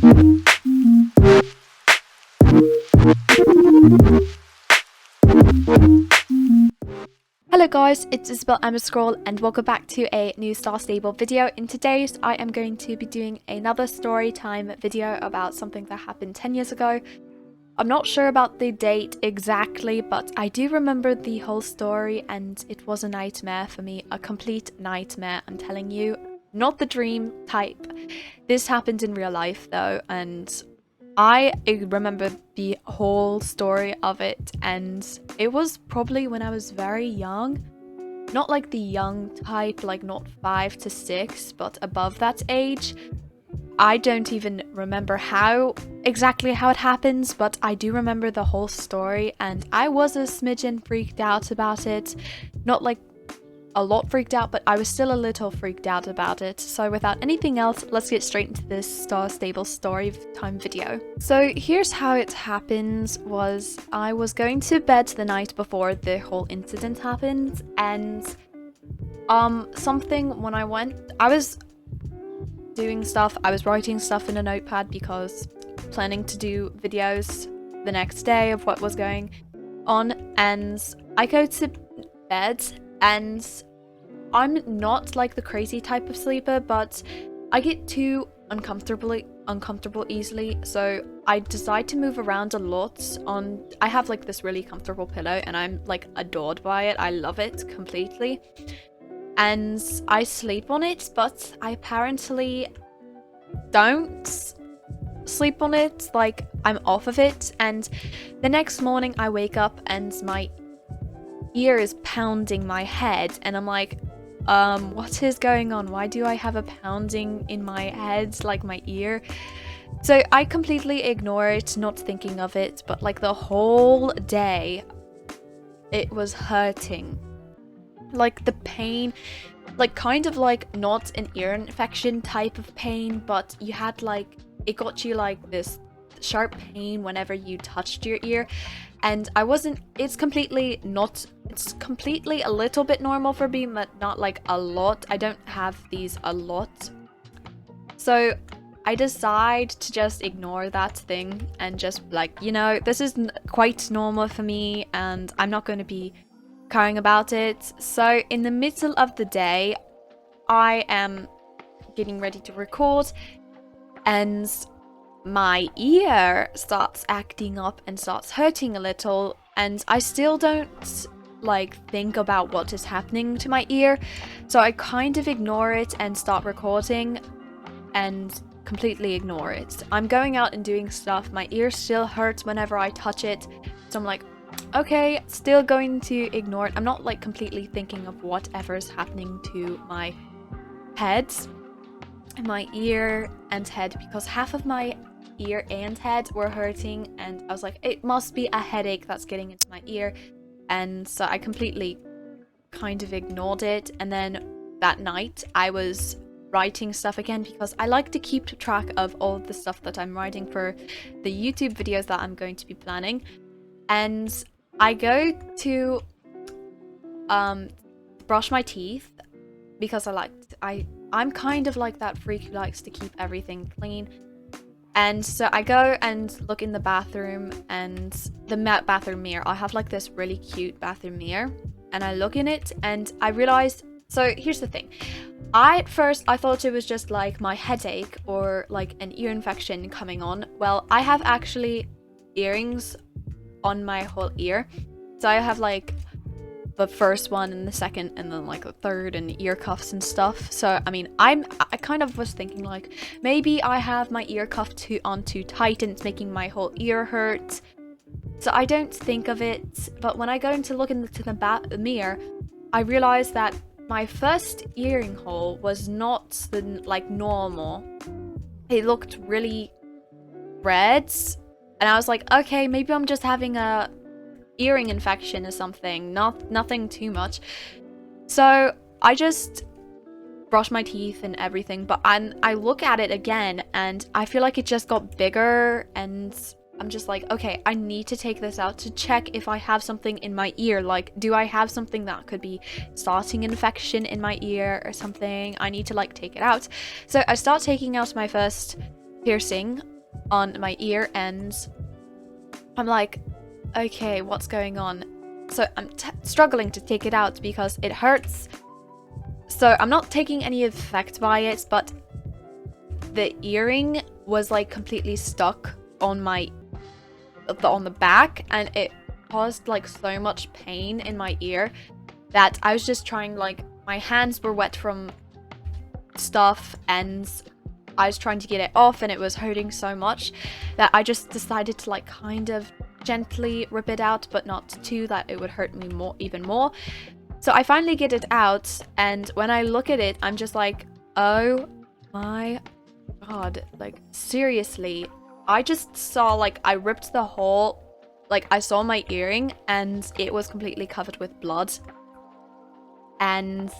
Hello guys, it's Isabel Emberscroll and welcome back to a new Star Stable video. In today's, I am going to be doing another story time video about something that happened 10 years ago. I'm not sure about the date exactly, but I do remember the whole story and it was a nightmare for me, a complete nightmare, I'm telling you. Not the dream type. This happened in real life though, and I remember the whole story of it, and it was probably when I was very young. Not like the young type, like not 5 to 6, but above that age. I don't even remember exactly how it happens, but I do remember the whole story, and I was a smidgen freaked out about it. Not like a lot freaked out, but I was still a little freaked out about it. So without anything else, let's get straight into this Star Stable story time video. So here's how it happens. I was going to bed the night before the whole incident happened, and when I was doing stuff, I was writing stuff in a notepad because planning to do videos the next day of what was going on, and I go to bed. And I'm not like the crazy type of sleeper, but I get too uncomfortable easily, so I decide to move around a lot. I have like this really comfortable pillow and I'm like adored by it. I love it completely. And I sleep on it, but I apparently don't sleep on it, like I'm off of it. And the next morning I wake up and my ear is pounding my head, and I'm like, what is going on? Why do I have a pounding in my head, like my ear? So I completely ignore it, not thinking of it, but like the whole day it was hurting. Like the pain, like kind of like not an ear infection type of pain, but you had like, it got you like this sharp pain whenever you touched your ear. And it's completely a little bit normal for me, but not like a lot. I don't have these a lot. So I decide to just ignore that thing and just like, you know, this is quite normal for me and I'm not going to be caring about it. So in the middle of the day, I am getting ready to record and my ear starts acting up and starts hurting a little, and I still don't like think about what is happening to my ear, so I kind of ignore it and start recording and completely ignore it. I'm going out and doing stuff, my ear still hurts whenever I touch it, so I'm like, okay, still going to ignore it. I'm not like completely thinking of whatever's happening to my head, my ear and head, because half of my ear and head were hurting, and I was like, it must be a headache that's getting into my ear. And so I completely kind of ignored it. And then that night I was writing stuff again because I like to keep track of all of the stuff that I'm writing for the YouTube videos that I'm going to be planning. And I go to brush my teeth because I'm kind of like that freak who likes to keep everything clean. And so I go and look in the bathroom, and the bathroom mirror. I have like this really cute bathroom mirror, and I look in it and I realized, so here's the thing. At first I thought it was just like my headache or like an ear infection coming on. Well, I have actually earrings on my whole ear. So I have like the first one and the second and then like the third, and ear cuffs and stuff. So I mean, I kind of was thinking like maybe I have my ear cuff on too tight and it's making my whole ear hurt. So I don't think of it, but when I go to look into the mirror, I realized that my first earring hole was not the like normal. It looked really red, and I was like, okay, maybe I'm just having a earring infection or something, nothing too much. So I just brush my teeth and everything, but I look at it again and I feel like it just got bigger, and I'm just like, okay, I need to take this out to check if I have something in my ear. Like, do I have something that could be starting infection in my ear or something? I need to like take it out. So I start taking out my first piercing on my ear, and I'm like, okay, what's going on? So I'm struggling to take it out because it hurts. So I'm not taking any effect by it, but the earring was like completely stuck on the back, and it caused like so much pain in my ear that I was just trying, like, my hands were wet from stuff and I was trying to get it off, and it was hurting so much that I just decided to like kind of gently rip it out, but not too that it would hurt me even more. So I finally get it out, and when I look at it, I'm just like, oh my god, like seriously, I just saw, like, I ripped the hole, like I saw my earring and it was completely covered with blood, and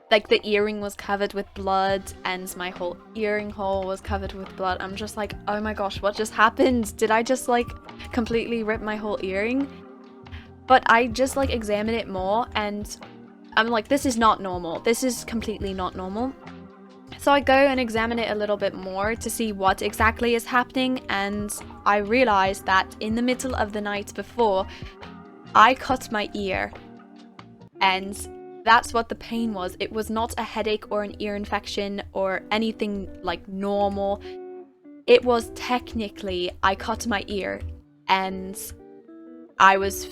like the earring was covered with blood and my whole earring hole was covered with blood. I'm just like, oh my gosh, what just happened? Did I just like completely rip my whole earring? But I just like examine it more and I'm like, this is not normal. This is completely not normal. So I go and examine it a little bit more to see what exactly is happening, and I realized that in the middle of the night before, I cut my ear, and that's what the pain was. It was not a headache or an ear infection or anything like normal. It was technically, I cut my ear and I was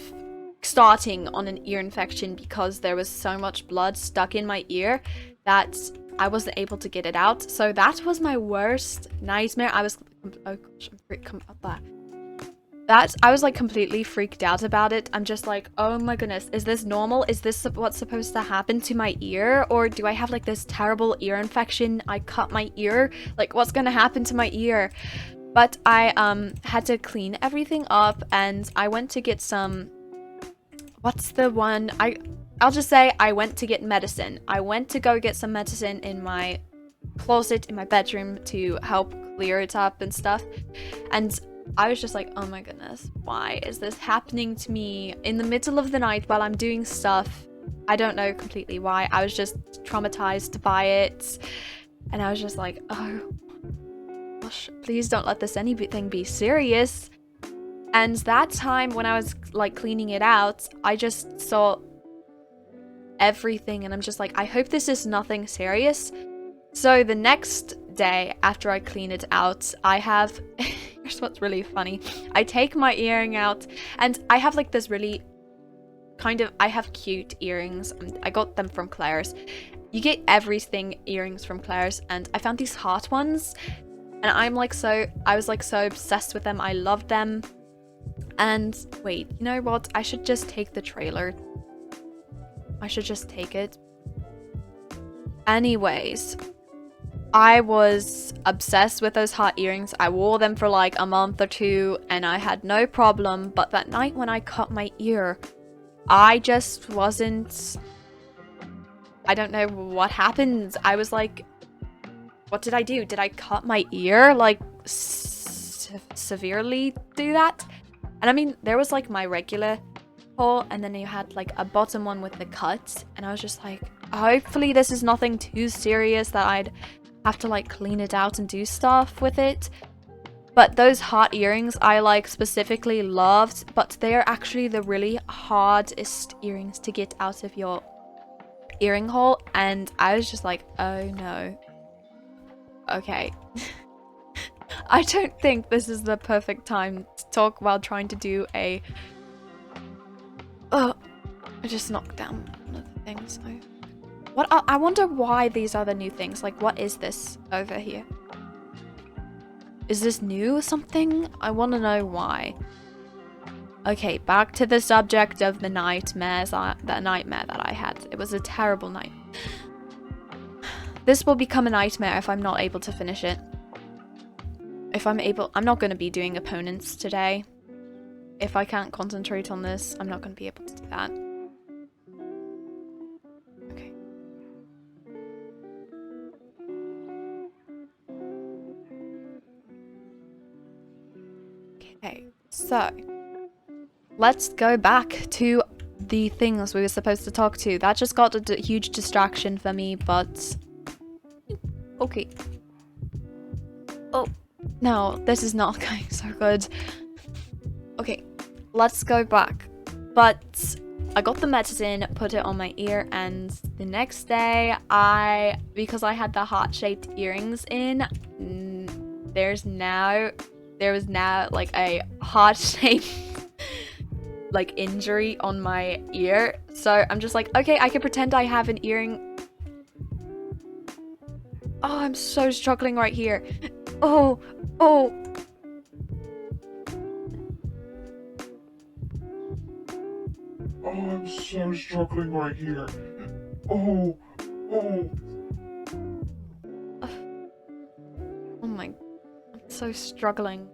starting on an ear infection because there was so much blood stuck in my ear that I wasn't able to get it out. So that was my worst nightmare. I was, oh gosh, I was like completely freaked out about it. I'm just like, oh my goodness, is this normal? Is this what's supposed to happen to my ear? Or do I have like this terrible ear infection? I cut my ear? Like, what's gonna happen to my ear? But I had to clean everything up, and I went to get some, what's the one? I'll just say I went to get medicine. I went to go get some medicine in my closet in my bedroom to help clear it up and stuff. And I was just like, oh my goodness, why is this happening to me in the middle of the night while I'm doing stuff? I don't know completely why. I was just traumatized by it. And I was just like, oh gosh, please don't let this anything be serious. And that time when I was like cleaning it out, I just saw everything and I'm just like, I hope this is nothing serious. So the next day after I clean it out, I have here's what's really funny. I take my earring out and I have like this really I have cute earrings. I got them from Claire's. You get everything earrings from Claire's, and I found these heart ones and I was like so obsessed with them. I loved them. And wait, you know what? I should just take the trailer. I should just take it. Anyways, I was obsessed with those heart earrings. I wore them for like a month or two and I had no problem. But that night when I cut my ear, I just wasn't... I don't know what happened. I was like, what did I do? Did I cut my ear? Like, severely do that? And I mean, there was like my regular hole, and then you had like a bottom one with the cut, and I was just like, hopefully this is nothing too serious that I'd have to like clean it out and do stuff with it. But those heart earrings I like specifically loved, but they are actually the really hardest earrings to get out of your earring hole, and I was just like, oh no. Okay. I don't think this is the perfect time to talk while trying to do a... Oh, I just knocked down one of the things. What? I wonder why these are the new things. Like, what is this over here? Is this new or something? I want to know why. Okay, back to the subject of the nightmares. The nightmare that I had. It was a terrible night. This will become a nightmare if I'm not able to finish it. I'm not going to be doing opponents today. If I can't concentrate on this, I'm not going to be able to do that. Okay. Okay, so let's go back to the things we were supposed to talk to. That just got a huge distraction for me, but okay. Oh, no, this is not going so good. Okay, let's go back. But I got the medicine, put it on my ear, and the next day because I had the heart-shaped earrings in, there was now like a heart-shaped like injury on my ear. So I'm just like, okay, I can pretend I have an earring. Oh, I'm so struggling right here. Oh. Oh, I'm so struggling right here. Oh. Oh my, I'm so struggling.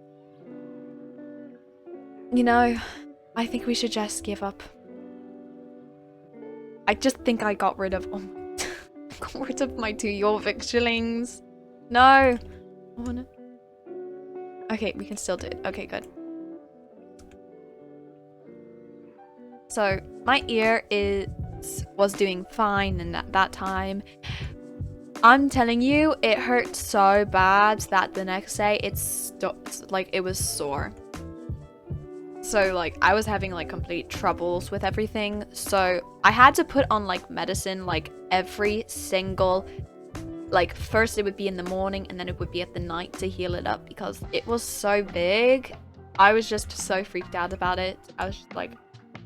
You know, I think we should just give up. I just think I got rid of got rid of my 2 𝐤𝐽𝐧𝐝 shillings. No. I wanna... Okay, we can still do it. Okay, good. So my ear was doing fine, and at that time, I'm telling you, it hurt so bad that the next day it was sore. So like I was having like complete troubles with everything. So I had to put on like medicine like every single, like first it would be in the morning and then it would be at the night to heal it up because it was so big. I was just so freaked out about it. I was just like,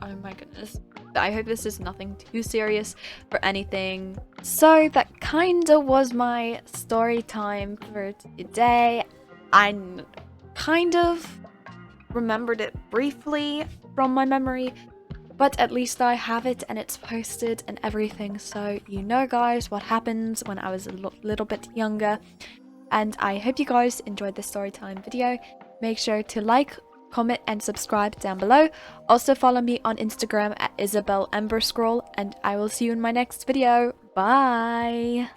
oh my goodness. I hope this is nothing too serious or anything. So that kinda was my story time for today. I kind of remembered it briefly from my memory, but at least I have it and it's posted and everything, so you know guys what happens when I was a little bit younger. And I hope you guys enjoyed this storytime video. Make sure to like, comment and subscribe down below. Also follow me on Instagram at Isabel Emberscroll, and I will see you in my next video. Bye!